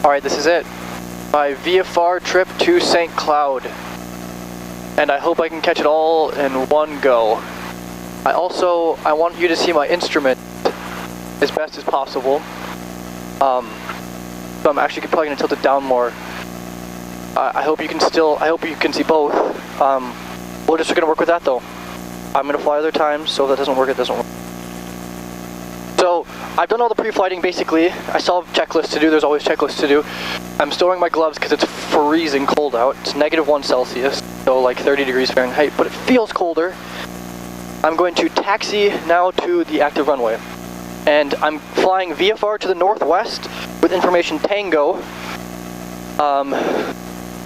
Alright, this is it. My VFR trip to St. Cloud. And I hope I can catch it all in one go. I want you to see my instrument as best as possible. So I'm actually probably going to tilt it down more. I hope you can see both. We're just going to work with that though. I'm going to fly other times, so if that doesn't work, it doesn't work. So, I've done all the pre-flighting basically. I still have checklists to do, there's always checklists to do. I'm still wearing my gloves because it's freezing cold out. It's -1 Celsius, so like 30 degrees Fahrenheit, but it feels colder. I'm going to taxi now to the active runway. And I'm flying VFR to the northwest with information Tango.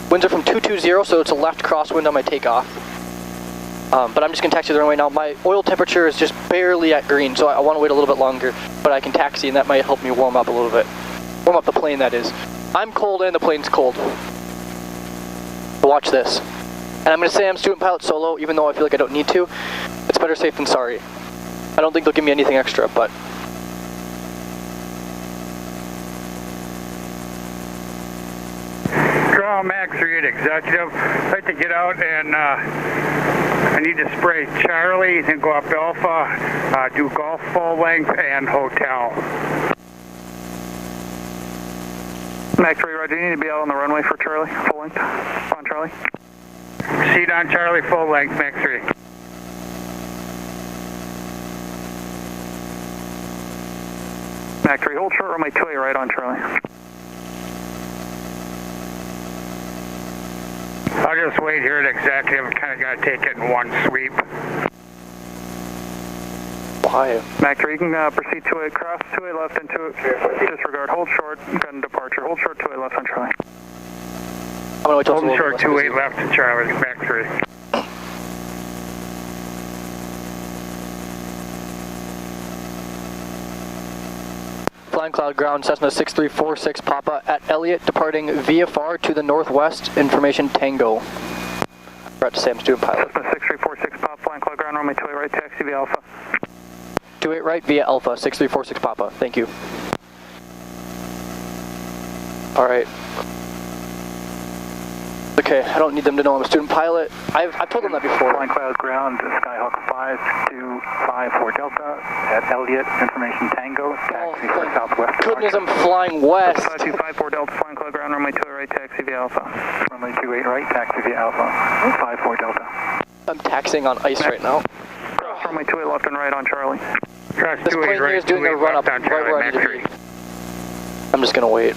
Winds are from 220, so it's a left crosswind on my takeoff. But I'm just going to taxi the runway now. My oil temperature is just barely at green, so I want to wait a little bit longer. But I can taxi, and that might help me warm up a little bit. Warm up the plane, that is. I'm cold, and the plane's cold. Watch this. And I'm going to say I'm student pilot solo, even though I feel like I don't need to. It's better safe than sorry. I don't think they'll give me anything extra, but... Draw Max 38 Executive. I'd like to get out and I need to spray Charlie, then go up Alpha, do golf full length and hotel. Max 3, Roger, you need to be out on the runway for Charlie, full length, on Charlie. Seat on Charlie, full length, Max 3. Max 3, hold short runway 28 right on Charlie. I'll just wait here at Executive, kind of got to take it in one sweep. Why? Max 3, you can proceed 28 cross, 28 left and 2 disregard, hold short, gun departure, hold short 28 left on Charlie. I'm going hold short 28 left to Charlie, Max 3. Flying Cloud Ground, Cessna 6346 Papa at Elliott, departing VFR to the northwest, information Tango. Forgot to say I'm student pilot. Cessna 6346 Papa, Flying Cloud Ground, runway 28 right, taxi via Alpha. 28 right via Alpha, 6346 Papa, thank you. Alright. Okay, I don't need them to know I'm a student pilot. I've told them that before. Flying Cloud Ground, Skyhawk 5254 Delta at Elliott, information Tango, taxi for southwest. Goodness, I'm flying west. 5254 Delta, Flying Cloud Ground, runway 28 right, taxi via Alpha. Runway 28 right, taxi via Alpha, 54 Delta. I'm taxiing on ice right now. Cross runway 28 left and right on Charlie. Cross this 28 plane right, here is doing a run up on right Charlie, where I Max need to 3. be. I'm just gonna wait.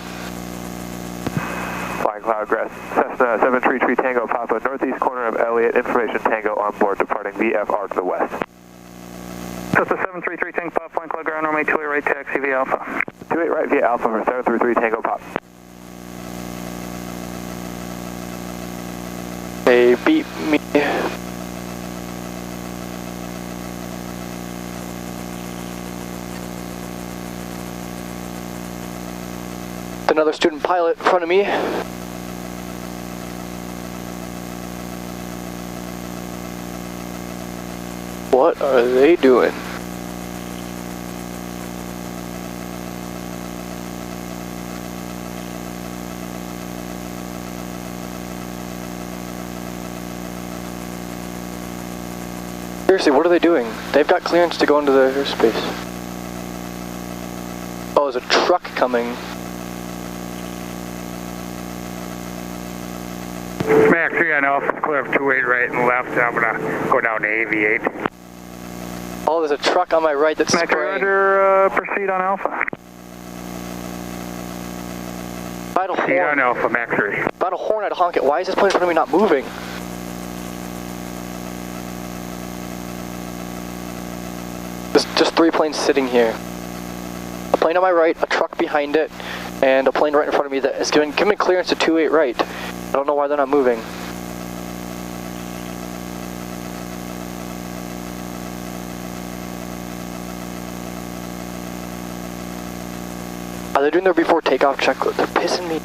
Flying Cloud Crest, Cessna 733 Tango Papa, northeast corner of Elliott, information Tango on board, departing VFR to the west. Cessna 733 Tango Papa, Flying Cloud Ground, runway 28 right, taxi via Alpha. 28 right via Alpha for 733 Tango Papa. They beat me. Another student pilot in front of me. What are they doing? Seriously, what are they doing? They've got clearance to go into the airspace. Oh, there's a truck coming. Max 3 on Alpha, clear of 28 right and left, I'm going to go down to Aviate. Oh, there's a truck on my right that's Max spraying. Roger, proceed on Alpha. If I had a Seat on horn, Alpha, Max 3. if I had a horn, I'd honk it. Why is this plane in front of me not moving? There's just 3 planes sitting here. A plane on my right, a truck behind it, and a plane right in front of me that is giving me clearance to 28 right. I don't know why they're not moving. Are they doing their before takeoff check? They're pissing me.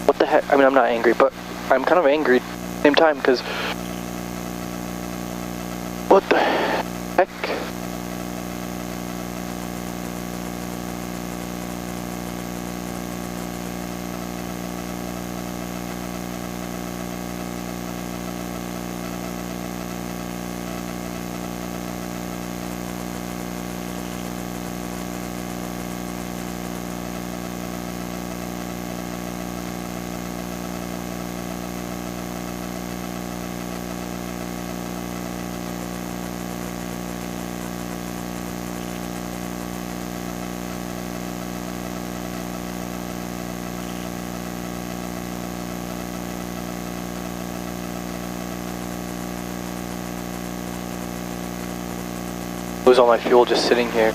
What the heck? I mean, I'm not angry, but I'm kind of angry at the same time because... What the heck? lose all my fuel just sitting here.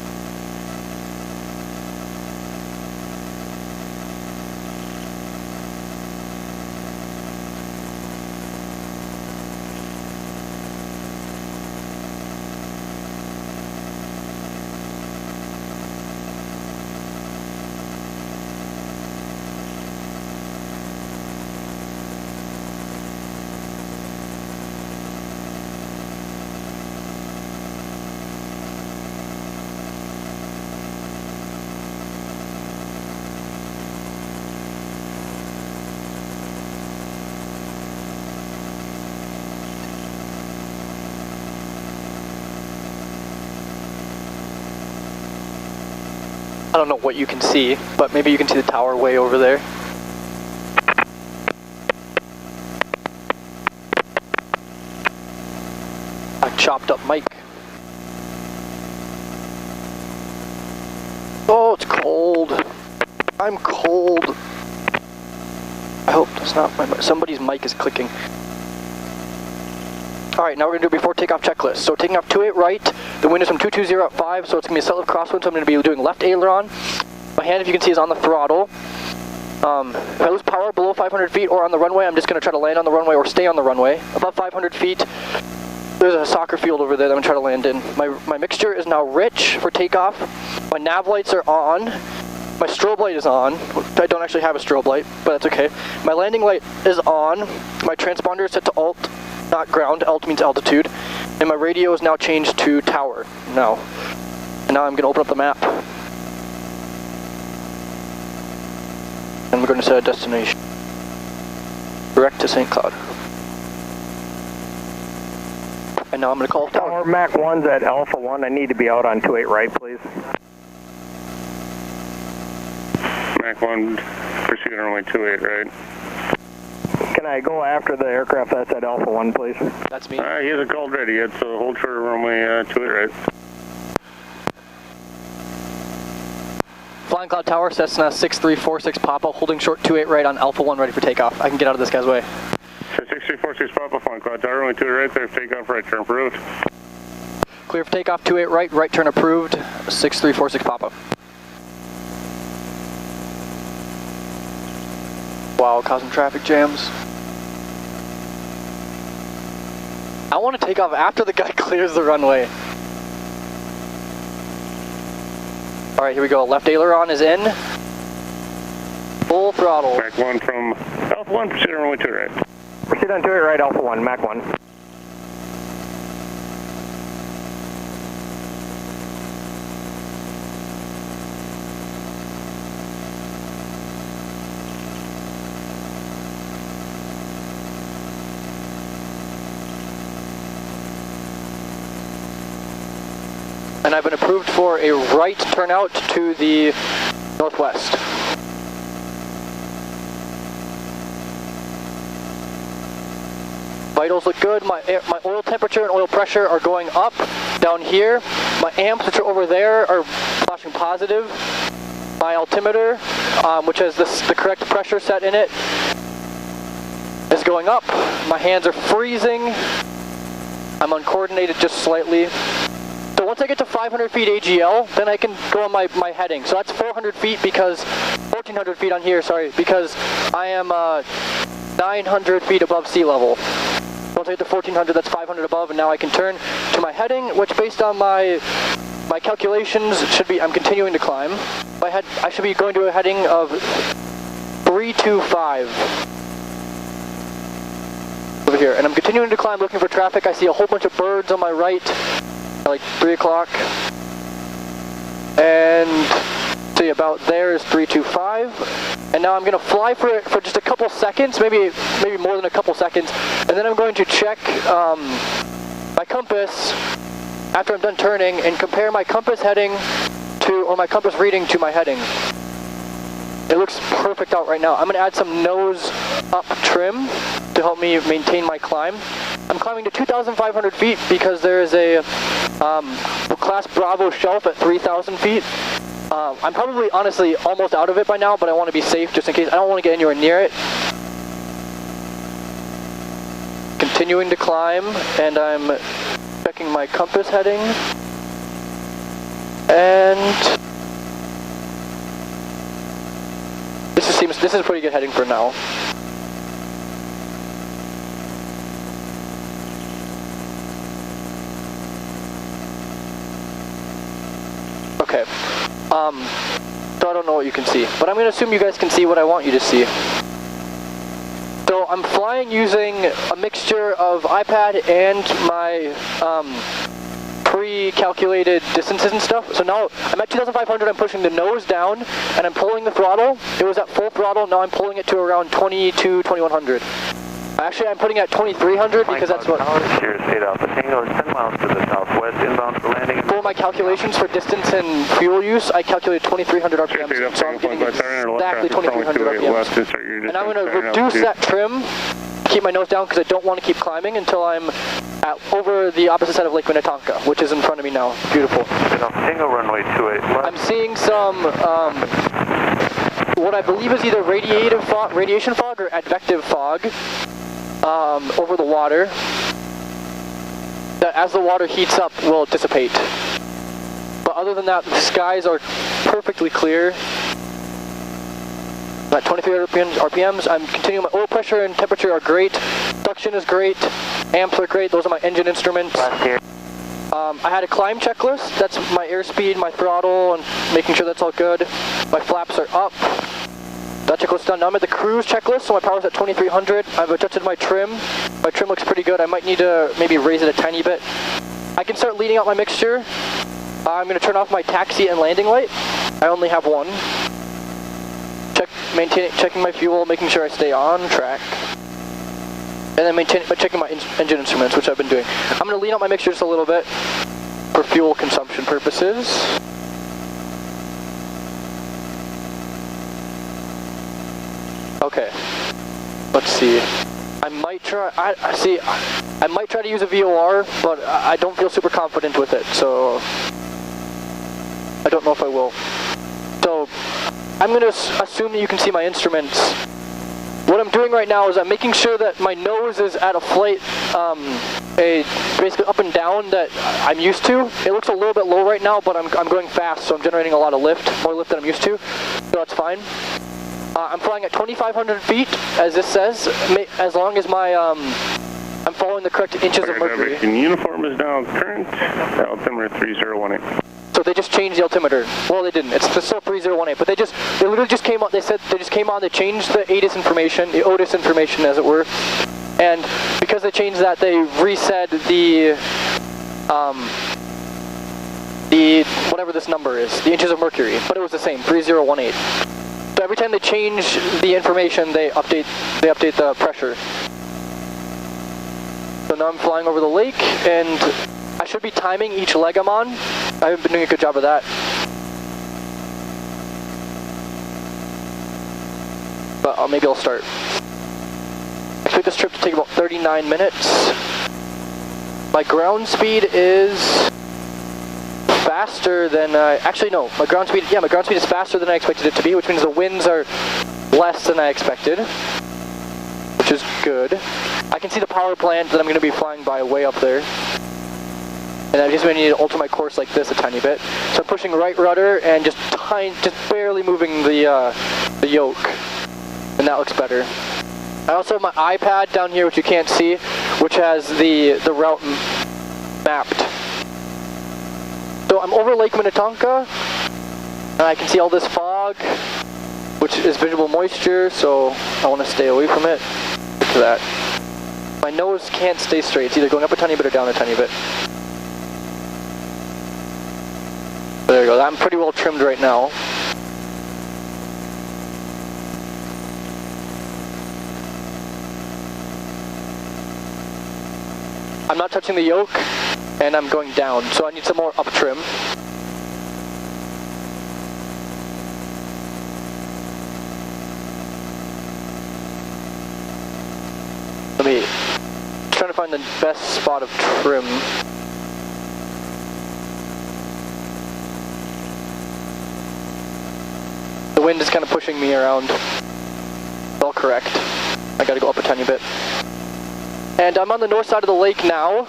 I don't know what you can see, but maybe you can see the tower way over there. A chopped up mic. Oh, it's cold. I'm cold. I hope that's not my mic. Somebody's mic is clicking. Alright, now we're going to do before takeoff checklist. So taking off 28 right, the wind is from 220 at 5, so it's going to be a slight lift crosswind, so I'm going to be doing left aileron. My hand, if you can see, is on the throttle. If I lose power below 500 feet or on the runway, I'm just going to try to land on the runway or stay on the runway. Above 500 feet, there's a soccer field over there that I'm going to try to land in. My mixture is now rich for takeoff. My nav lights are on. My strobe light is on. I don't actually have a strobe light, but that's okay. My landing light is on. My transponder is set to alt, not ground. Alt means altitude. And my radio is now changed to tower now. And now I'm going to open up the map. And we're going to set a destination. Direct to St. Cloud. And now I'm going to call tower. Mach 1's at Alpha 1. I need to be out on 28 right, please. Mach 1, proceed on runway 28 right. Can I go after the aircraft that's at Alpha 1, please? That's me. He hasn't called ready yet, so hold short of runway 28 right. Flying Cloud Tower, Cessna 6346 Papa, holding short 28 right on Alpha 1, ready for takeoff. I can get out of this guy's way. So 6346 Papa, Flying Cloud Tower, runway 28 right, there, takeoff, right turn approved. Clear for takeoff, 28 right, right turn approved, 6346 Papa. Wow, causing traffic jams. I want to take off after the guy clears the runway. Alright, here we go. Left aileron is in. Full throttle. Mach 1 from Alpha 1, proceed on runway 28 right. Proceed on 28 right, Alpha 1, Mach 1. And I've been approved for a right turnout to the northwest. Vitals look good. My oil temperature and oil pressure are going up down here. My amps, which are over there, are flashing positive. My altimeter, which has the correct pressure set in it, is going up. My hands are freezing. I'm uncoordinated just slightly. So once I get to 500 feet AGL, then I can go on my heading. So that's 400 feet because, 1,400 feet on here, sorry, because I am 900 feet above sea level. Once I get to 1,400, that's 500 above, and now I can turn to my heading, which based on my calculations should be, I'm continuing to climb. I should be going to a heading of 325. Over here, and I'm continuing to climb looking for traffic. I see a whole bunch of birds on my right. Like 3 o'clock, and see about there is 325, and now I'm going to fly for it for just a couple seconds, maybe more than a couple seconds, and then I'm going to check my compass after I'm done turning and compare my compass heading to, or my compass reading to my heading. It looks perfect out right now. I'm going to add some nose up trim to help me maintain my climb. I'm climbing to 2,500 feet because there is a Class Bravo shelf at 3,000 feet. I'm probably, honestly, almost out of it by now, but I want to be safe just in case. I don't want to get anywhere near it. Continuing to climb, and I'm checking my compass heading. And this is pretty good heading for now. Okay. So I don't know what you can see, but I'm gonna assume you guys can see what I want you to see. So I'm flying using a mixture of iPad and my pre-calculated distances and stuff. So now I'm at 2,500, I'm pushing the nose down, and I'm pulling the throttle. It was at full throttle, now I'm pulling it to around 2,100. Actually, I'm putting it at 2,300 because that's what... Cheers, 8 Alpha Tango, 10 miles to the southwest, inbound for landing. For my calculations for distance and fuel use, I calculated 2,300 RPMs, so I'm getting exactly 2,300 RPMs. And I'm going to reduce that trim, keep my nose down because I don't want to keep climbing until I'm over the opposite side of Lake Minnetonka, which is in front of me now. Beautiful. Tango runway 28 left. I'm seeing some, what I believe is either radiation fog or advective fog over the water that as the water heats up will dissipate. But other than that, the skies are perfectly clear. At 23 RPMs, I'm continuing. My oil pressure and temperature are great. Suction is great. Amps are great. Those are my engine instruments. I had a climb checklist. That's my airspeed, my throttle, and making sure that's all good. My flaps are up. That checklist done. Now I'm at the cruise checklist, so my power's at 2,300. I've adjusted my trim. My trim looks pretty good. I might need to maybe raise it a tiny bit. I can start leading out my mixture. I'm going to turn off my taxi and landing light. I only have one. Checking my fuel, making sure I stay on track. And then checking my engine instruments, which I've been doing. I'm going to lean out my mixture just a little bit for fuel consumption purposes. Okay, let's see. I might try. I might try to use a VOR, but I don't feel super confident with it, so I don't know if I will. So I'm going to assume that you can see my instruments. What I'm doing right now is I'm making sure that my nose is at a flight, basically up and down that I'm used to. It looks a little bit low right now, but I'm going fast, so I'm generating a lot of lift, more lift than I'm used to, so that's fine. I'm flying at 2,500 feet, as this says, as long as my, I'm following the correct inches of mercury. Uniform is now current, altimeter 3018. So they just changed the altimeter. Well, they didn't. It's still 3018, but they literally just came on. They said they just came on. They changed the ATIS information, the OTIS information, as it were. And because they changed that, they reset the whatever this number is, the inches of mercury. But it was the same, 3018. So every time they change the information, they update the pressure. So now I'm flying over the lake, and I should be timing each leg I'm on. I haven't been doing a good job of that. But maybe I'll start. I expect this trip to take about 39 minutes. My ground speed is faster than actually no, my ground speed is faster than I expected it to be, which means the winds are less than I expected, which is good. I can see the power plant that I'm going to be flying by way up there. And I just need to alter my course like this a tiny bit. So I'm pushing right rudder and just barely moving the yoke, and that looks better. I also have my iPad down here, which you can't see, which has the route mapped. So I'm over Lake Minnetonka, and I can see all this fog, which is visible moisture, so I want to stay away from it. Get to that. My nose can't stay straight. It's either going up a tiny bit or down a tiny bit. There we go. I'm pretty well trimmed right now. I'm not touching the yoke, and I'm going down, so I need some more up trim. Trying to find the best spot of trim. The wind is kind of pushing me around. It's all correct. I gotta go up a tiny bit. And I'm on the north side of the lake now,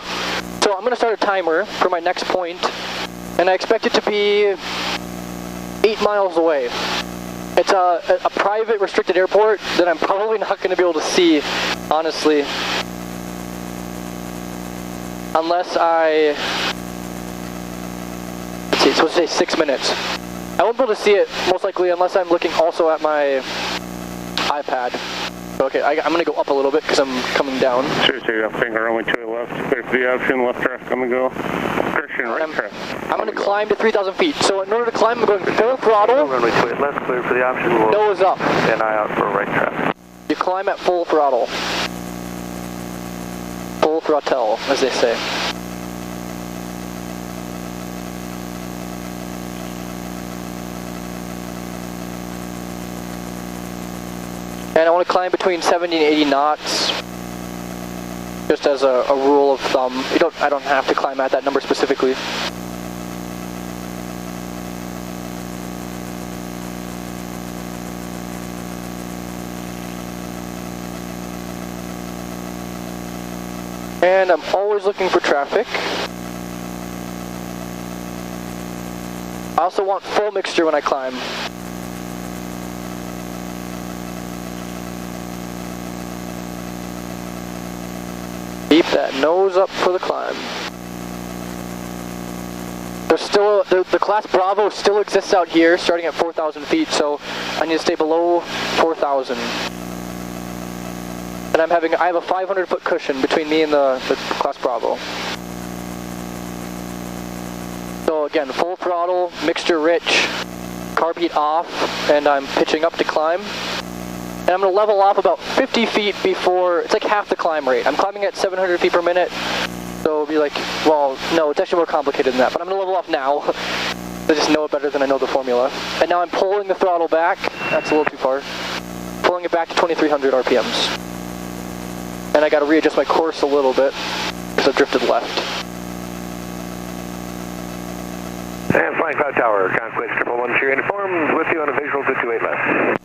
so I'm gonna start a timer for my next point. And I expect it to be 8 miles away. It's a private restricted airport that I'm probably not going to be able to see, honestly. Unless I... Let's see, it's supposed to say 6 minutes. I won't be able to see it, most likely, unless I'm looking also at my iPad. Okay, I'm going to go up a little bit because I'm coming down. Seriously, up finger only to the left. Clear for the option, left traffic, I'm going to go. Christian, right traffic. I'm going to climb to 3,000 feet. So in order to climb, I'm going full throttle. Runway 28 left, clear for the option. We'll nose up. stand eye out for right traffic. You climb at full throttle. Full throttle, as they say. And I want to climb between 70 and 80 knots, just as a rule of thumb. I don't have to climb at that number specifically. And I'm always looking for traffic. I also want full mixture when I climb. Keep that nose up for the climb. There's still, the class Bravo still exists out here, starting at 4,000 feet, so I need to stay below 4,000. And I have a 500-foot cushion between me and the class Bravo. So again, full throttle, mixture rich, carb heat off, and I'm pitching up to climb. And I'm going to level off about 50 feet before, it's like half the climb rate. I'm climbing at 700 feet per minute, so it'll be like, well, no, it's actually more complicated than that, but I'm going to level off now. I just know it better than I know the formula. And now I'm pulling the throttle back, that's a little too far, pulling it back to 2,300 RPMs. And I got to readjust my course a little bit, because I've drifted left. And Flying Cloud Tower, Conquest 111 uniform, with you on a visual to 28 left.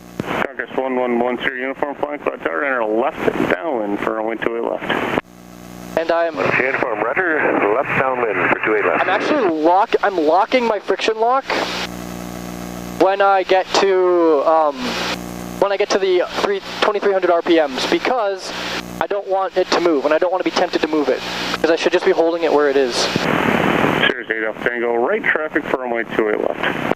Conquest 111 uniform, Flying Cloud Tower, enter left downwind for runway 28 left. And I'm... Uniform, rudder, left downwind for 28 left. I'm actually I'm locking my friction lock when I get to the 2,300 RPMs, because I don't want it to move, and I don't want to be tempted to move it, because I should just be holding it where it is. Series 8 Alpha Tango, right traffic for runway 28 left.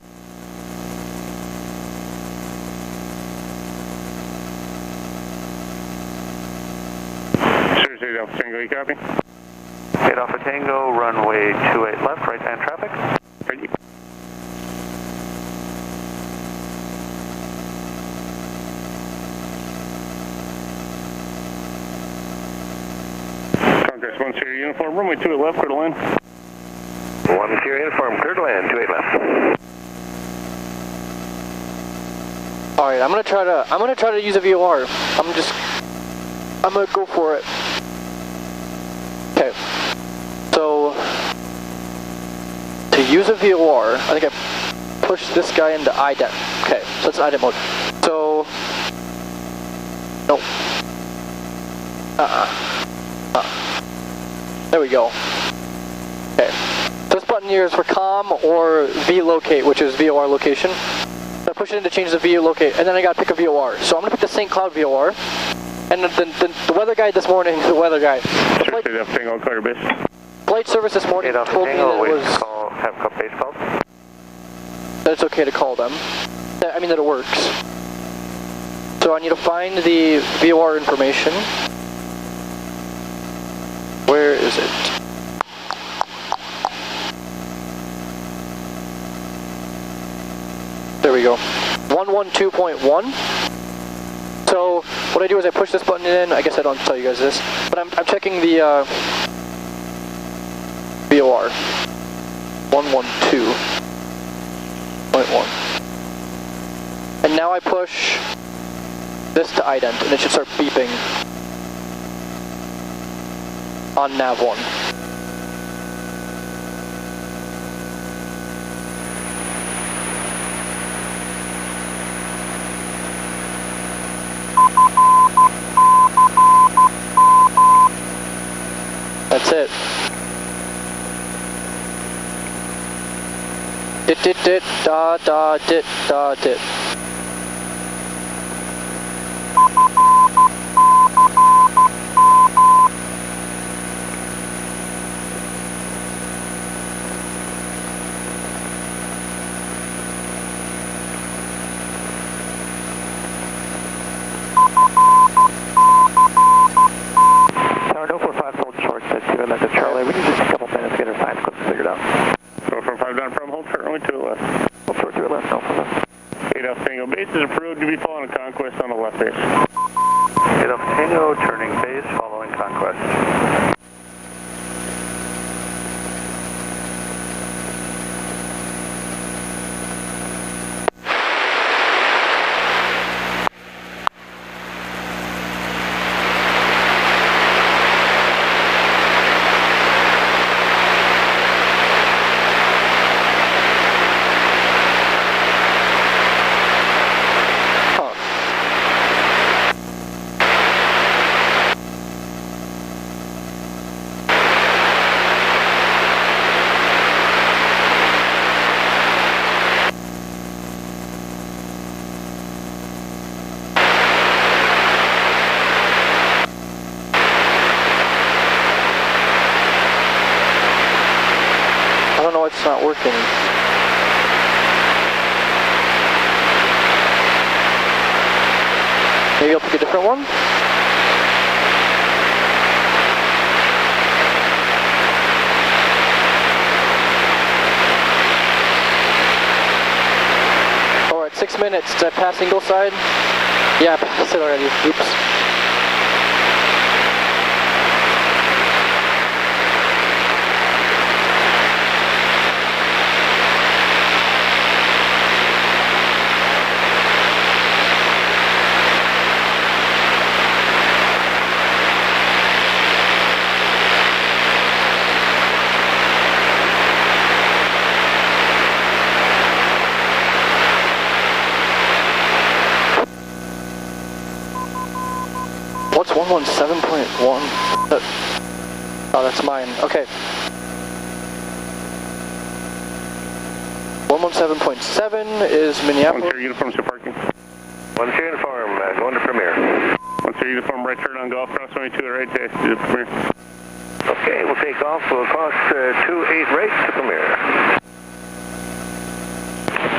Series 8 Alpha Tango, you copy? 8 Alpha Tango, runway 28 left, right hand traffic. Ready. Conquest 1 Sierra uniform, runway 28 left, clear to land. 1 Sierra uniform, clear to land, 28 left. Alright, I'm gonna try to use a VOR. I'm gonna go for it. Okay. So to use a VOR, I think I pushed this guy into IDET. Okay, so it's IDET mode. So no. There we go. Okay. This button here is for COM or VLocate, which is VOR location. So I push it in to change the VLocate, and then I gotta pick a VOR. So I'm gonna pick the St. Cloud VOR. And the weather guy this morning, flight service this morning told me that it was... Have base called? That it's okay to call them. I mean that it works. So I need to find the VOR information. Where is it? There we go. 112.1. So what I do is I push this button in. I guess I don't tell you guys this, but I'm checking the VOR 112.1, and now I push this to ident, and it should start beeping on nav 1. That's it. dit dit da da dit da dit. Tower 045, hold short, set 2 left of Charlie. We need just a couple minutes to get our sign clips figured out. 045 down from, hold short, only 2 left. Hold short, 2 left, no left. 8 Alpha Tango, base is approved to be following Conquest on the left base. 8 Alpha Tango, turning base, following Conquest. I don't know why it's not working. Maybe I'll pick a different one? Alright, 6 minutes. Did I pass Ingleside? Yeah, I passed it already. Oops. What's 117.1? Oh, that's mine. Okay. 117.7 is Minneapolis. 1-0 uniform, so parking. 1-0 uniform, going to Premier. 1-0 uniform, right turn on golf, cross 22 to the right to the Premier. Okay, we'll take off. We'll cross 28 right to Premier.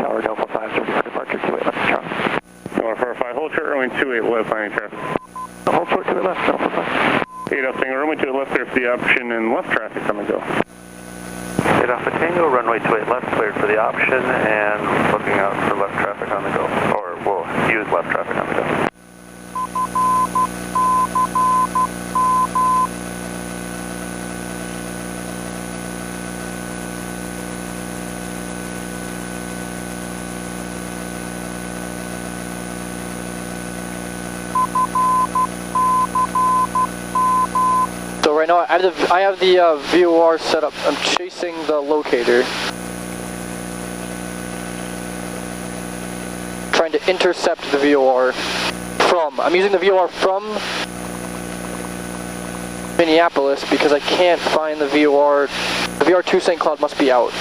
Tower 045, so for departure, 28 left of Charlie. 045, hold short, runway 28 left, landing traffic. Hold short, 2 left, 045. 8 Alpha Tango, runway 2 left, there for the option and left traffic on the go. 8 Alpha Tango, runway 28 left, cleared for the option, and looking out for left traffic on the go. Or we'll use left traffic on the go. So right now I have the VOR set up. I'm chasing the locator. Trying to intercept the VOR I'm using the VOR from Minneapolis because I can't find the VOR. The VOR to St. Cloud must be out.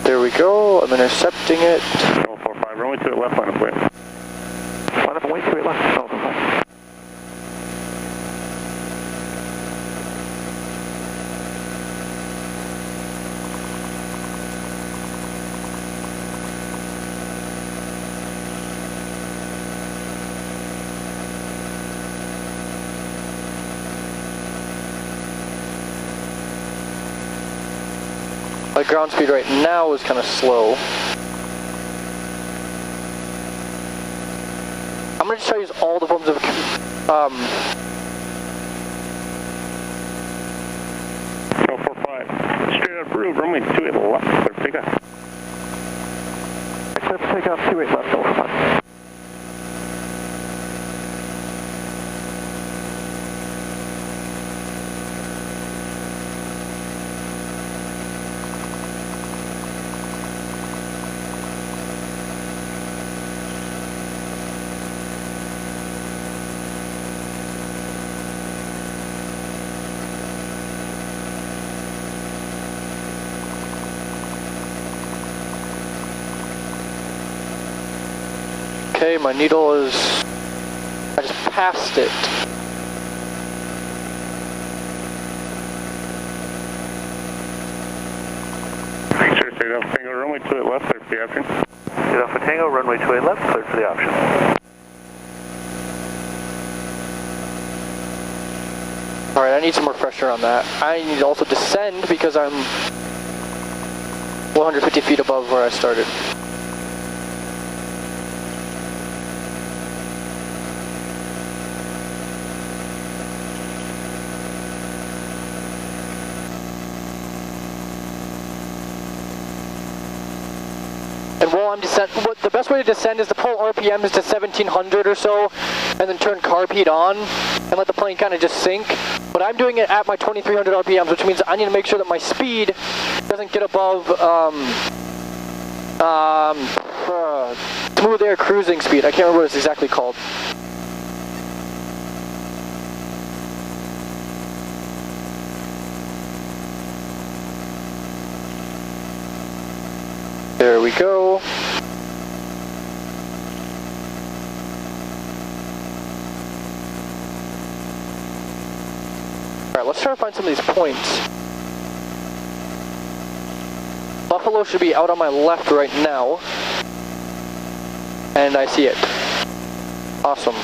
There we go, I'm intercepting it. 045, runway 2 left, line of way. Line up and wait, 2 left, 045. My ground speed right now is kind of slow. I'm going to try to use all the forms of 045, straight up roof, runway 28 left, clear for takeoff. Clear for takeoff, 28 left, 045. Okay, my needle is... I just passed it. Sure, straight off Tango, runway 28 left, clear for the option. Get off a Tango, runway 28 left, clear for the option. Alright, I need some more pressure on that. I need to also descend because I'm 150 feet above where I started. And while I'm the best way to descend is to pull RPMs to 1700 or so, and then turn carb heat on, and let the plane kind of just sink. But I'm doing it at my 2300 RPMs, which means I need to make sure that my speed doesn't get above smooth air cruising speed. I can't remember what it's exactly called. There we go. Alright, let's try to find some of these points. Buffalo should be out on my left right now. And I see it. Awesome.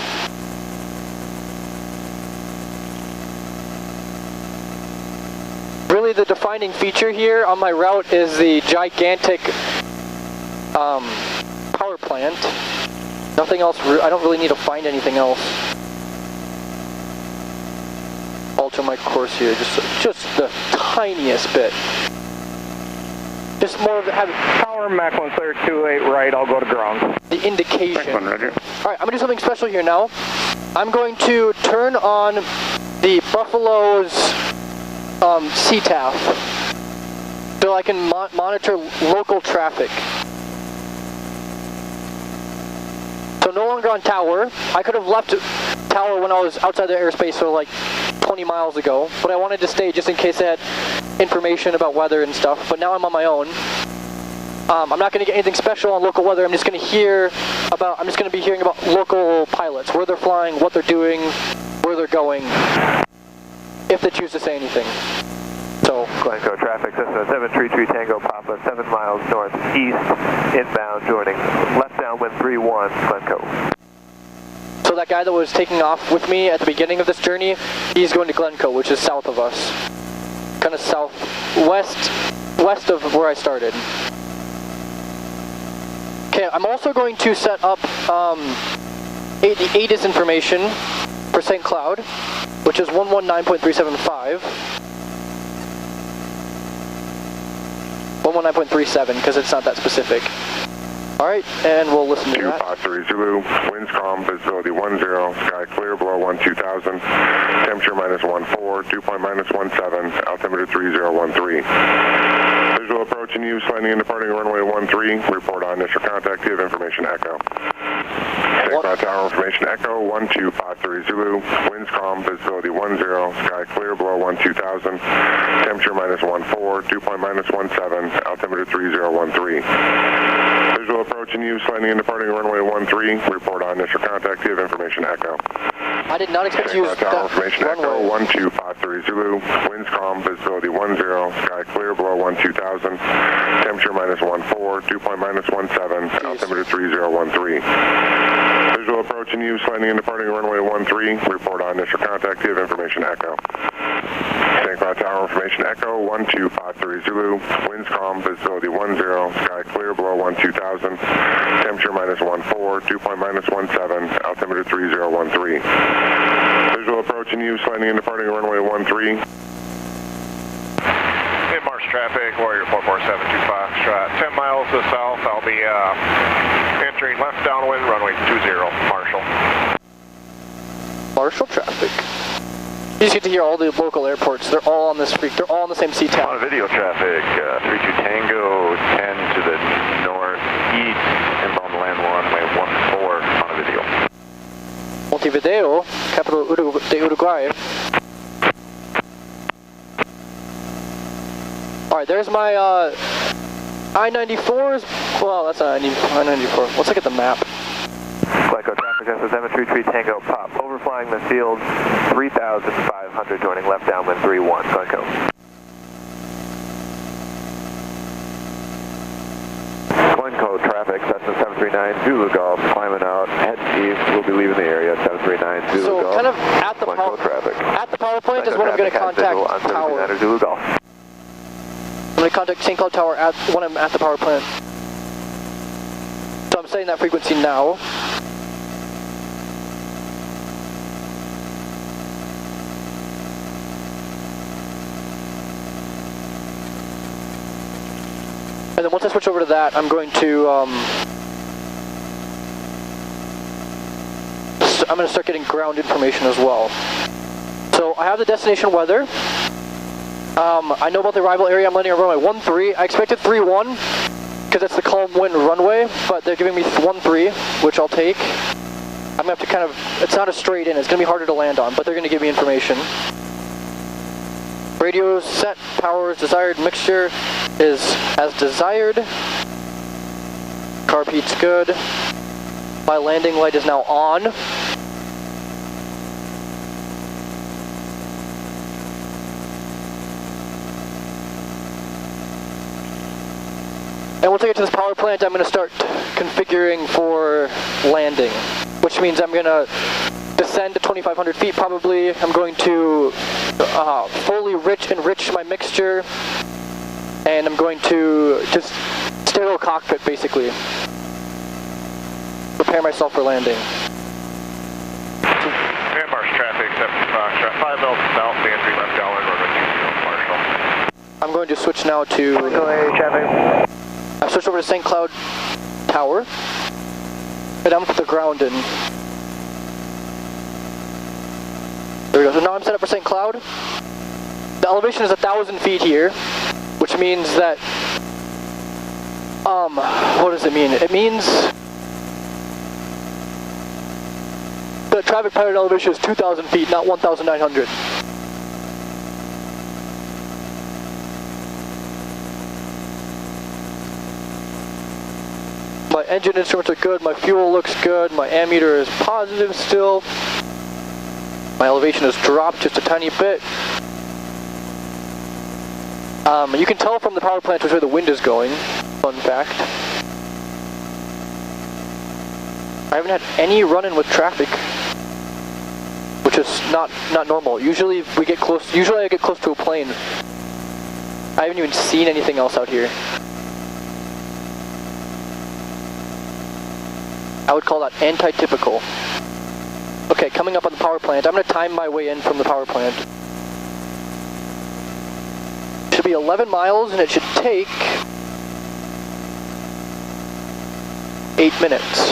Really the defining feature here on my route is the gigantic power plant. Nothing else, I don't really need to find anything else. Alter my course here, just the tiniest bit. Just more of having Power, Mach 1 clear, 28 right, I'll go to ground. the indication. Mach 1, roger. Alright, I'm gonna do something special here now. I'm going to turn on the Buffalo's CTAF so I can monitor local traffic. So no longer on tower. I could have left tower when I was outside the airspace, so like 20 miles ago, but I wanted to stay just in case I had information about weather and stuff, but now I'm on my own. I'm not going to get anything special on local weather. I'm just going to be hearing about local pilots, where they're flying, what they're doing, where they're going, if they choose to say anything. So, Glencoe traffic, Cessna 733 Tango Papa, 7 miles northeast, inbound, joining left downwind 31, Glencoe. so that guy that was taking off with me at the beginning of this journey, he's going to Glencoe, which is south of us. Kind of west of where I started. Okay, I'm also going to set up the ATIS information for St. Cloud, which is 119.375. 119.37, because it's not that specific. Alright, and we'll listen to that. 253 Zulu, winds calm, visibility 10, sky clear below 12,000, temperature -14, dew point -17, altimeter 3013. Visual approach and use, landing and departing runway 13, report on initial contact, give information echo. St. Cloud Tower information echo, 1253 Zulu, winds calm, visibility 10, sky clear below 12,000, temperature -14, dew point -17, altimeter 3013. Visual approach and use, landing and departing runway 13, report on initial contact, give information echo. I did not expect to use St. Cloud Tower information echo, runway. 1253 Zulu, winds calm, visibility 10, sky clear below 12,000, temperature -14, dew point -17, altimeter 3013. Visual approach and use, landing and departing runway 13, report on initial contact, give information echo. St. Cloud Tower information echo, 1253 Zulu, winds calm, visibility 10, sky clear below 12,000, temperature -14, dew point -17, altimeter 3013. Visual approach and use, landing and departing runway 13. In Marsh traffic, Warrior 4472 Foxtrot, 10 miles to the south, I'll be entering left downwind, runway 20, Marshall. Marshall traffic. You just get to hear all the local airports. They're all on this they're all on the same CTAF. On video traffic, 32 Tango, 10 to the northeast, inbound land runway 14 on a video. Montevideo, capital de Uruguay. Alright, there's my I-94's, well, that's not I-94. Let's look at the map. Cessna 733 Tango Pop. Overflying the field 3,500, joining left downwind 31. Glencoe. Glencoe traffic, Cessna 739 Zulu Golf, climbing out, head east, we'll be leaving the area, 739 Zulu Golf. So kind of at the power plant is when I'm going to contact tower. Zulu Golf. I'm going to contact St. Cloud Tower when I'm at the power plant. So I'm setting that frequency now. And then once I switch over to that, I'm going to start getting ground information as well. So I have the destination weather. I know about the arrival area. I'm landing on runway 13. I expected 31 because that's the calm wind runway, but they're giving me 13, which I'll take. I'm gonna have to kind of, it's not a straight in, it's gonna be harder to land on, but they're gonna give me information. Radio set, power is desired, mixture is as desired. Carb heat's good. My landing light is now on. And once I get to this power plant, I'm going to start configuring for landing, which means I'm going to descend to 2,500 feet probably. I'm going to fully enrich my mixture, and I'm going to just stereo cockpit basically. Prepare myself for landing. Marsh traffic, 5 miles south, the entry left downwind, runway 20, Marshall. I'm going to switch now to... traffic. I've switched over to St. Cloud Tower, and I'm going to put the ground in. There we go. So now I'm set up for St. Cloud. The elevation is 1,000 feet here, which means that, what does it mean? It means the traffic pattern elevation is 2,000 feet, not 1,900. My engine instruments are good, my fuel looks good, my ammeter is positive still. My elevation has dropped just a tiny bit. You can tell from the power plant which way the wind is going, fun fact. I haven't had any run-in with traffic, which is not normal. Usually I get close to a plane. I haven't even seen anything else out here. I would call that anti-typical. Okay, coming up on the power plant. I'm going to time my way in from the power plant. It should be 11 miles and it should take 8 minutes.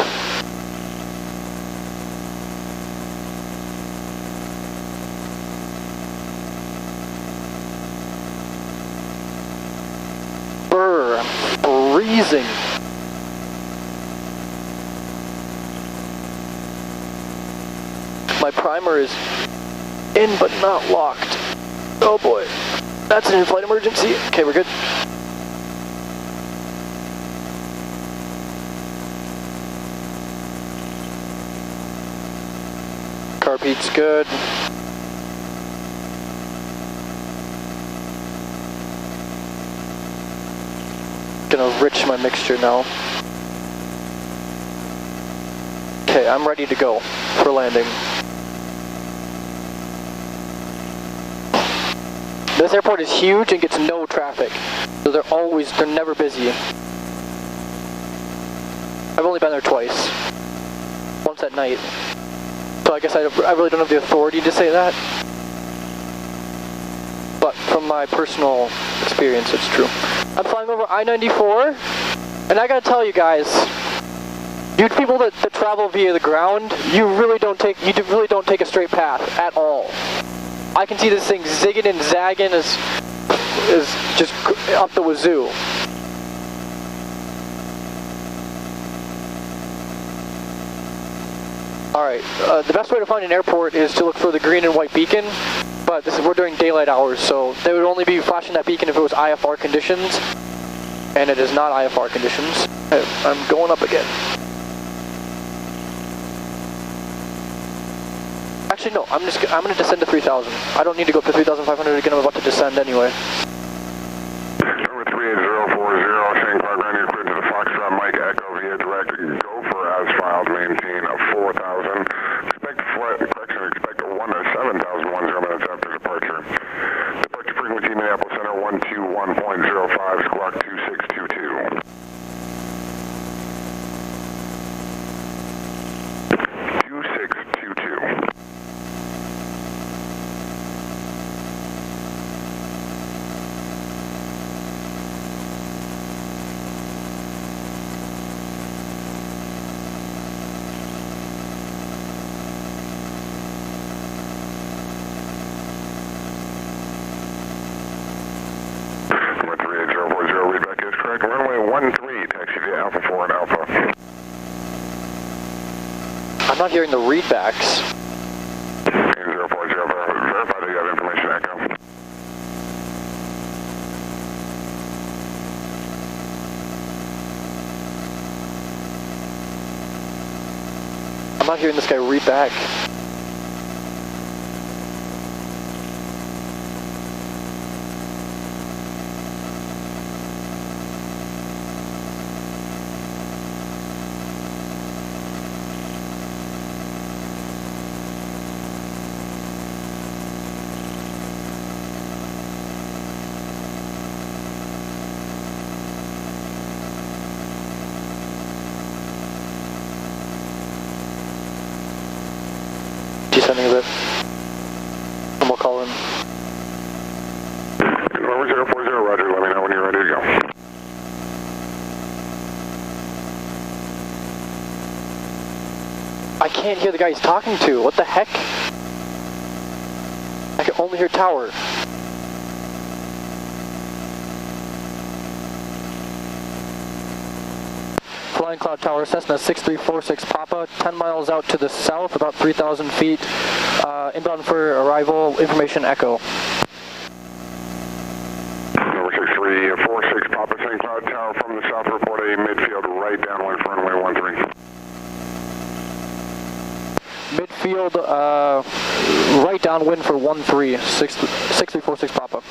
Brr, I'm freezing. My primer is in but not locked. Oh boy, that's an in-flight emergency. Okay, we're good. Carb heat's good. Gonna enrich my mixture now. Okay, I'm ready to go for landing. This airport is huge and gets no traffic, so they're never busy. I've only been there twice. Once at night. So I guess I really don't have the authority to say that. But from my personal experience, it's true. I'm flying over I-94, and I gotta tell you guys, you people that travel via the ground, you really don't take a straight path at all. I can see this thing zigging and zagging is just up the wazoo. Alright, the best way to find an airport is to look for the green and white beacon, but we're during daylight hours, so they would only be flashing that beacon if it was IFR conditions, and it is not IFR conditions. I'm going up again. Actually, no. I'm gonna descend to 3,000. I don't need to go up to 3,500 again. I'm about to descend anyway. Number 38040, Shane Clark, ground unit cleared to the Foxtrot Mike Echo via direct gopher as filed, maintain a 4,000. Expect a 1 to 7,010 minutes after departure. Departure frequency Minneapolis Center 121.05, squawk 2622. 2622. Number 38040, readback is correct. Runway 13, taxi via Alpha 4 and Alpha. I'm not hearing the readbacks. 040, verify that you have information, Echo. I'm not hearing this guy read back. Descending a bit. And we'll call in. Number 040, roger. Let me know when you're ready to go. I can't hear the guy he's talking to. What the heck? I can only hear tower. Flying Cloud Tower, Cessna 6346 Papa, 10 miles out to the south, about 3,000 feet. Inbound for arrival, information Echo. Number 6346 Papa, St. Cloud Tower from the south, report a midfield right downwind for runway 13. Midfield, right downwind for 13, 6346 Papa.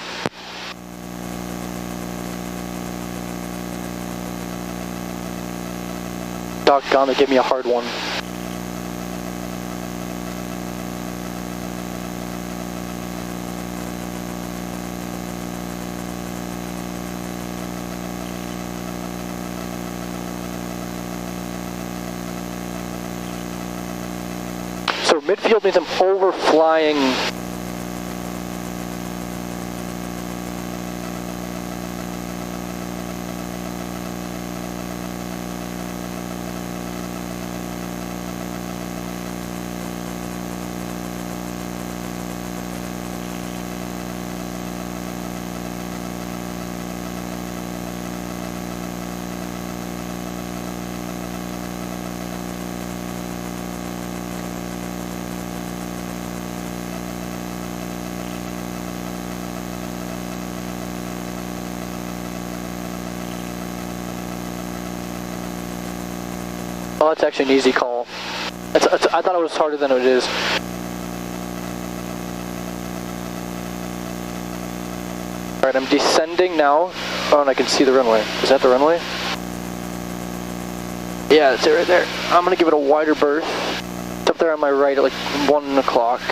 Doggone, they gave me a hard one. So midfield means I'm overflying. Oh, that's actually an easy call. I thought it was harder than it is. Alright, I'm descending now. Oh, and I can see the runway. Is that the runway? Yeah, it's it right there. I'm gonna give it a wider berth. It's up there on my right at like 1 o'clock.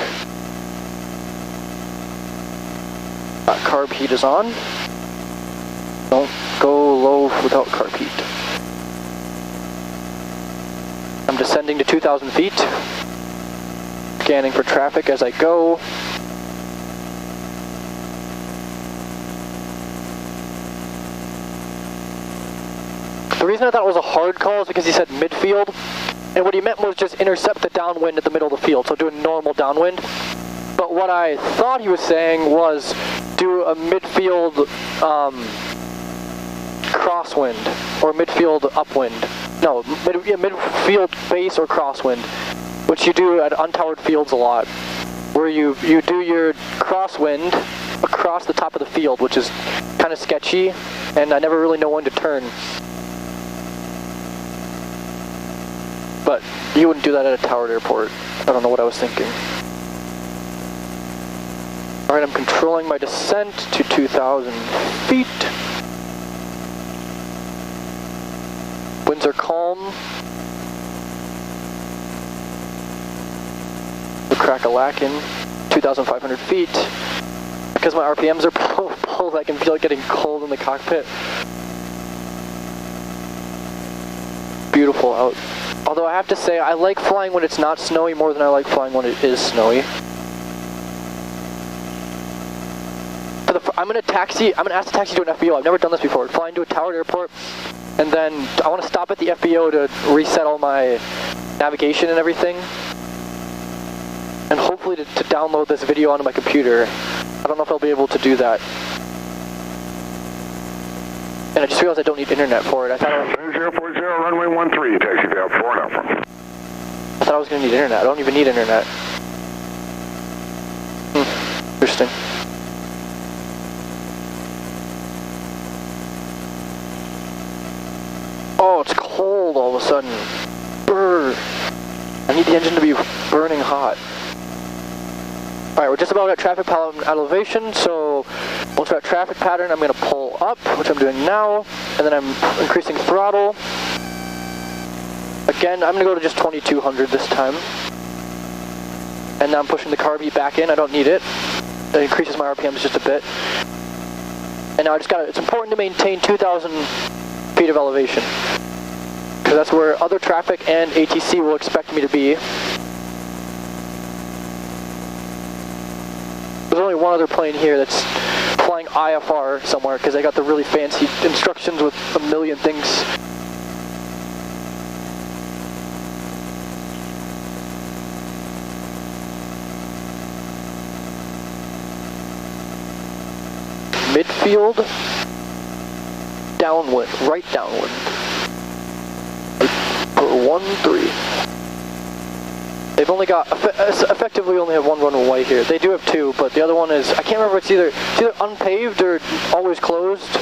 Carb heat is on. Don't go low without carb heat. I'm descending to 2,000 feet. Scanning for traffic as I go. The reason I thought it was a hard call is because he said midfield, and what he meant was just intercept the downwind at the middle of the field, so do a normal downwind. But what I thought he was saying was do a midfield crosswind, or midfield upwind. No, midfield base or crosswind, which you do at untowered fields a lot, where you do your crosswind across the top of the field, which is kind of sketchy, and I never really know when to turn. But you wouldn't do that at a towered airport. I don't know what I was thinking. Alright, I'm controlling my descent to 2,000 feet. Winds are calm. We're crack-a-lackin'. 2,500 feet. Because my RPMs are pulled, I can feel it getting cold in the cockpit. Beautiful out. Although I have to say, I like flying when it's not snowy more than I like flying when it is snowy. I'm gonna ask the taxi to an FBO. I've never done this before. Fly into a towered airport, and then I want to stop at the FBO to reset all my navigation and everything, and hopefully to download this video onto my computer. I don't know if I'll be able to do that. And I just realized I don't need internet for it. I thought 040, runway 13, taxi failed 4 Alpha. I thought I was gonna need internet. I don't even need internet. Interesting. Oh, it's cold all of a sudden. Brr. I need the engine to be burning hot. Alright, we're just about at traffic pattern elevation, so once we're at traffic pattern, I'm going to pull up, which I'm doing now, and then I'm increasing throttle. Again, I'm going to go to just 2200 this time. And now I'm pushing the carb heat back in, I don't need it. It increases my RPMs just a bit. And now I just got to, it's important to maintain 2,000 feet of elevation, because that's where other traffic and ATC will expect me to be. There's only one other plane here that's flying IFR somewhere, because they got the really fancy instructions with a million things. Midfield, downwind, right downwind. 13. They've only got, effectively only have one runway here. They do have two, but the other one is, I can't remember, it's either unpaved or always closed.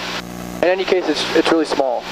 In any case, it's really small.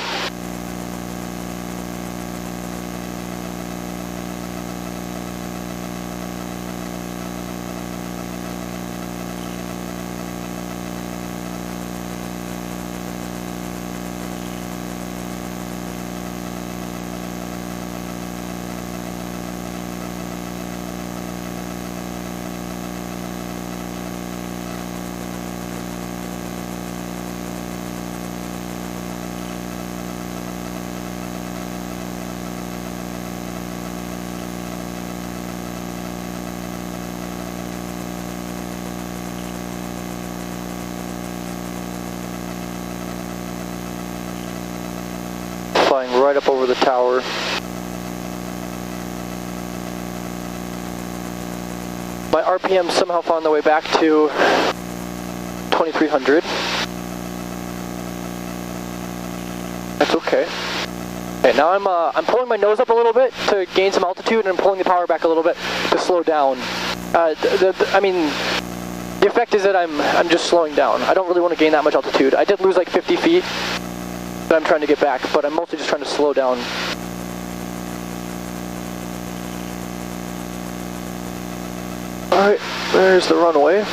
Flying right up over the tower. My RPM somehow found their way back to 2300. That's okay. Okay, now I'm pulling my nose up a little bit to gain some altitude, and I'm pulling the power back a little bit to slow down. I mean, the effect is that I'm just slowing down. I don't really want to gain that much altitude. I did lose like 50 feet. That I'm trying to get back, but I'm mostly just trying to slow down. Alright, there's the runway.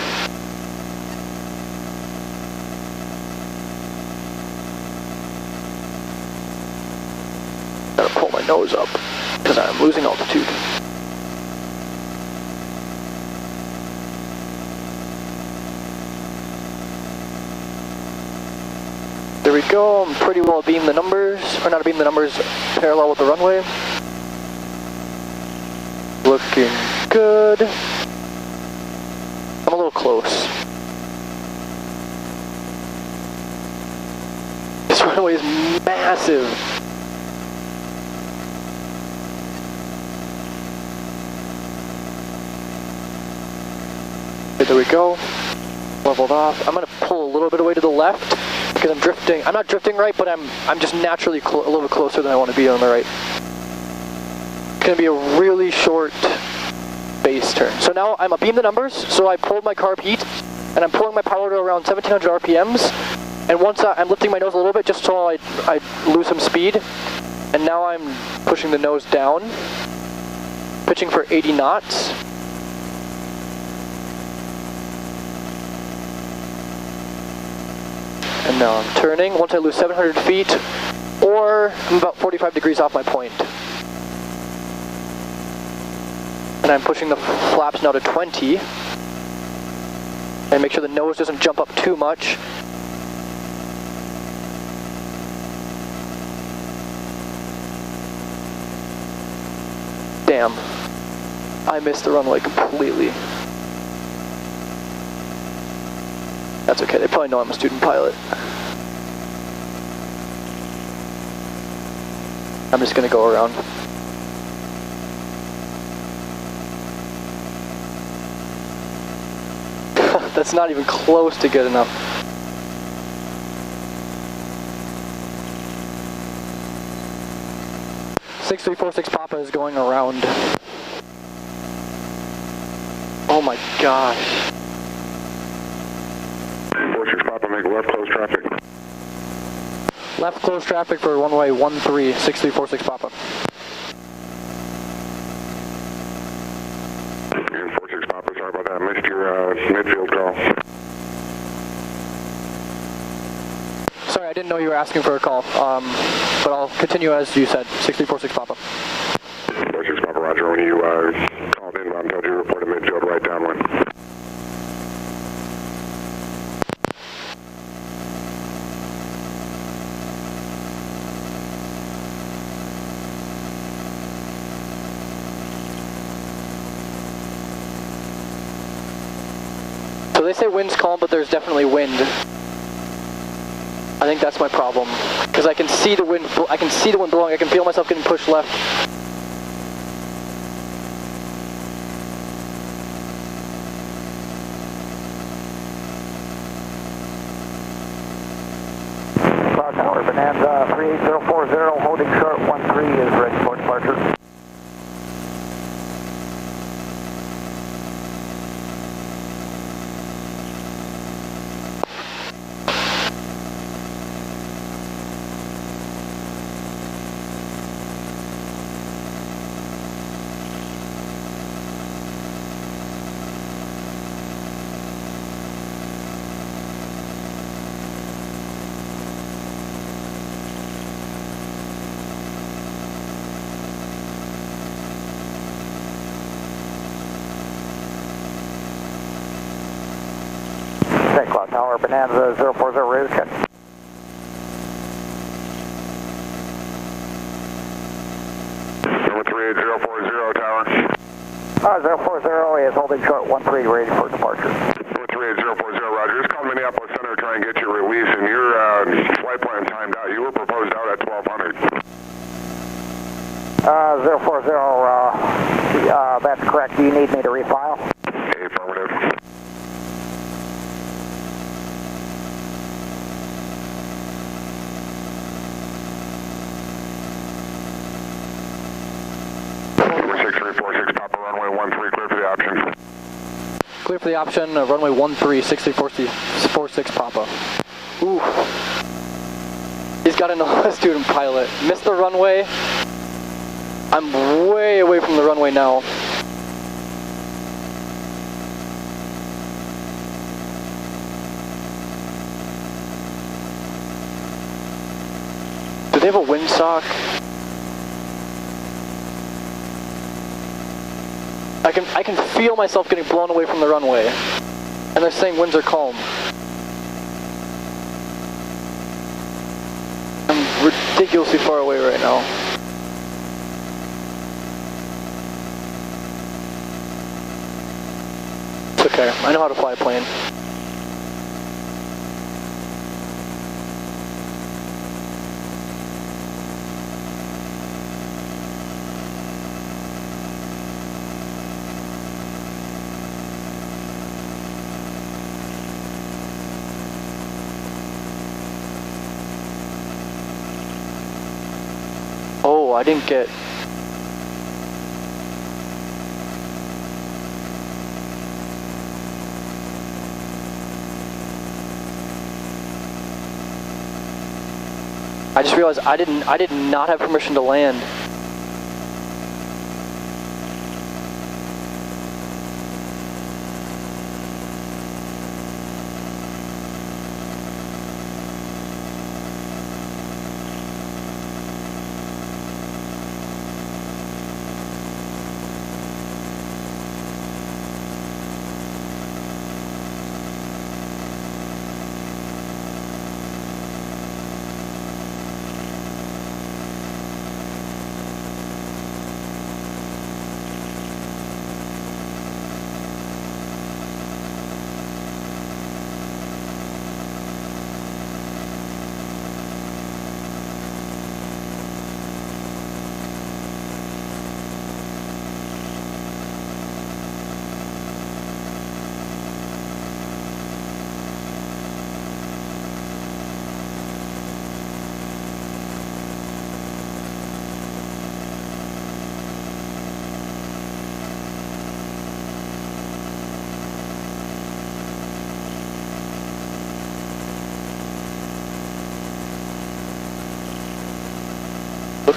Gotta pull my nose up, because I'm losing altitude. There we go, I'm pretty well beamed the numbers, or not beamed the numbers, parallel with the runway. Looking good. I'm a little close. This runway is massive. Okay, there we go. Leveled off. I'm gonna pull a little bit away to the left, because I'm drifting. I'm not drifting right, but I'm just naturally a little bit closer than I want to be on the right. It's going to be a really short base turn. So now I'm beam the numbers, so I pulled my carb heat, and I'm pulling my power to around 1700 RPMs, and once I'm lifting my nose a little bit just so I lose some speed, and now I'm pushing the nose down, pitching for 80 knots. And now I'm turning. Once I lose 700 feet, or I'm about 45 degrees off my point. And I'm pushing the flaps now to 20. And make sure the nose doesn't jump up too much. Damn. I missed the runway completely. That's okay, they probably know I'm a student pilot. I'm just gonna go around. That's not even close to good enough. (6346) Papa is going around. Oh my gosh. 46 Papa, make left, close traffic. Left close traffic for runway 13, 6346 Papa. Again, 46 Papa, sorry about that. Missed your midfield call. Sorry, I didn't know you were asking for a call, but I'll continue as you said, 6346 Papa. 46 Papa, roger. When you called in, I'm told you reported midfield right downwind. So they say wind's calm, but there's definitely wind. I think that's my problem, because I can see the wind. I can see the wind blowing. I can feel myself getting pushed left. Cloud Tower, Bonanza 38040, holding short 13 is ready for departure. Okay, Cloud Tower, Bonanza 040, radio check. Number 38040, tower. 040 is holding short 13, ready for departure. Number 38040, roger. Just call Minneapolis Center to try and get your release, and your flight plan timed out. You were proposed out at 1200. 040, that's correct. Do you need me to refile? Affirmative. Number 6346, Papa, runway 13, clear for the option. Clear for the option, runway 13, 6346 Papa. Ooh. He's got another student pilot. Missed the runway. I'm way away from the runway now. Do they have a windsock? I can feel myself getting blown away from the runway. And they're saying winds are calm. I'm ridiculously far away right now. It's okay, I know how to fly a plane. Oh, I didn't get... I just realized I did not have permission to land.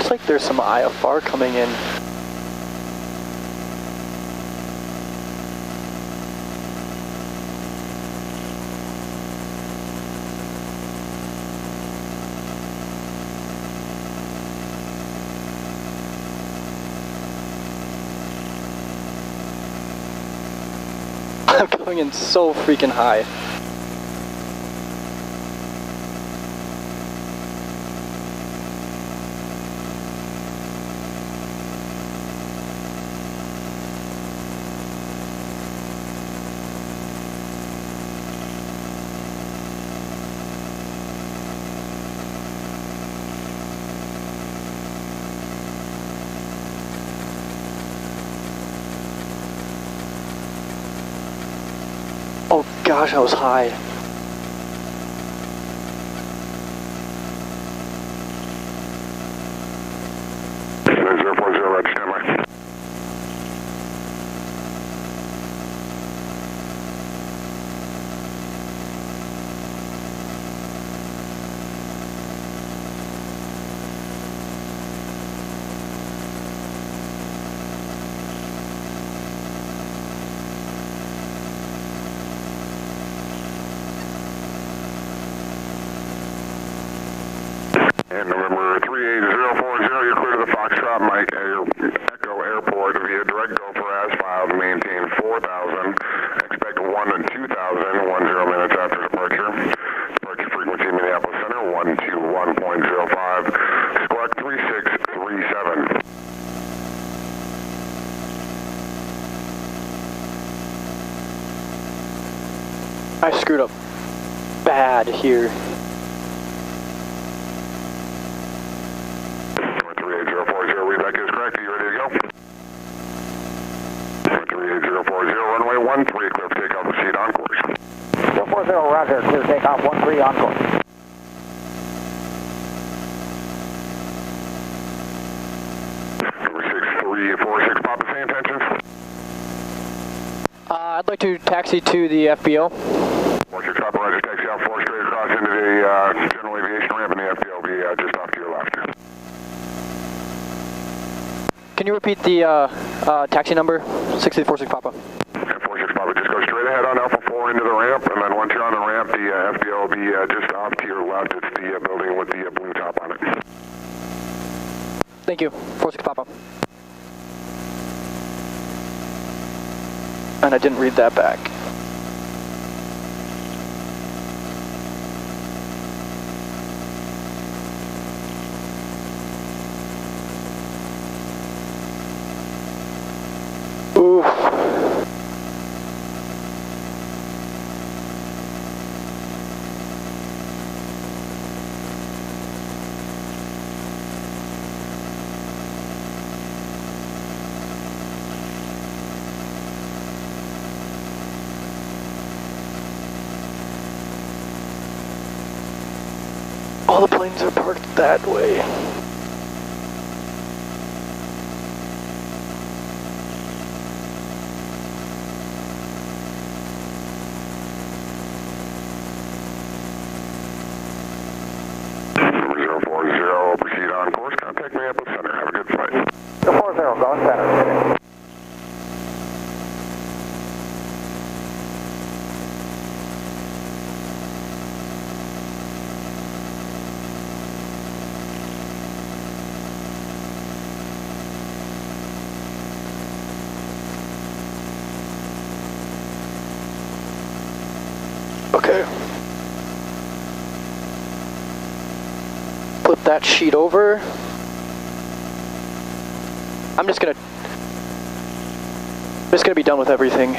Looks like there's some IFR coming in. I'm going in so freaking high. Oh gosh, I was high. Red, stand by. And November 38040, you're clear to the Foxtrot Mike Echo Airport via direct go for as filed, maintain 4,000, expect 1 and 2,000, 10 minutes after departure. Departure frequency Minneapolis Center, 121.05, squawk 3637. I screwed up bad here. 38040, readback is correct. Are you ready to go? 38040, runway 13, clear for takeoff, proceed on course. 040, roger, clear takeoff, 13 on course. Number 6346, Papa, say intentions. I'd like to taxi to the FBO. 46 Papa, roger, taxi out 4 straight across into the general aviation ramp, and the FBO will be just off to your left. Can you repeat the taxi number? 6346 Papa. And 46 Papa, just go straight ahead on Alpha 4 into the ramp, and then once you're on the ramp, the FBO will be just off to your left. It's the building with the blue top on it. Thank you. 46 Papa. And I didn't read that back. Oof. All the planes are parked that way. Number 040, proceed on course. Contact Minneapolis Center. Have a good flight. 040, going center. Okay. Flip that sheet over. I'm just gonna be done with everything.